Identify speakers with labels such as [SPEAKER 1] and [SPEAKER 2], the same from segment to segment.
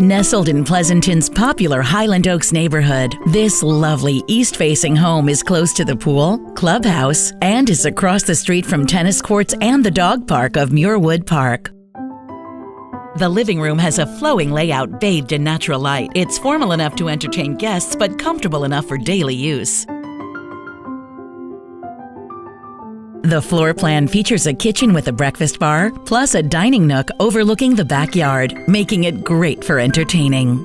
[SPEAKER 1] Nestled in Pleasanton's popular Highland Oaks neighborhood, this lovely east-facing home is close to the pool, clubhouse, and is across the street from tennis courts and the dog park of Muirwood Park. The living room has a flowing layout bathed in natural light. It's formal enough to entertain guests, but comfortable enough for daily use. The floor plan features a kitchen with a breakfast bar, plus a dining nook overlooking the backyard, making it great for entertaining.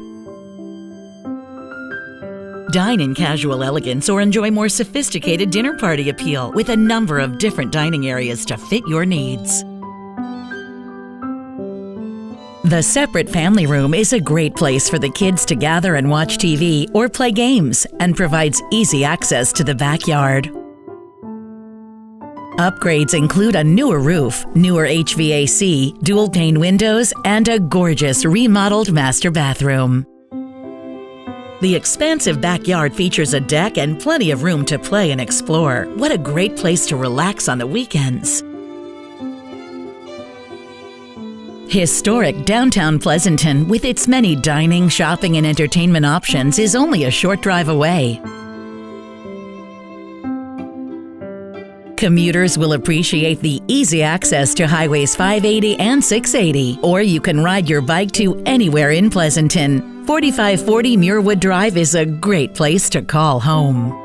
[SPEAKER 1] Dine in casual elegance or enjoy more sophisticated dinner party appeal with a number of different dining areas to fit your needs. The separate family room is a great place for the kids to gather and watch TV or play games and provides easy access to the backyard. Upgrades include a newer roof, newer HVAC, dual pane windows, and a gorgeous remodeled master bathroom. The expansive backyard features a deck and plenty of room to play and explore. What a great place to relax on the weekends. Historic downtown Pleasanton, with its many dining, shopping, and entertainment options, is only a short drive away. Commuters will appreciate the easy access to Highways 580 and 680, or you can ride your bike to anywhere in Pleasanton. 4540 Muirwood Drive is a great place to call home.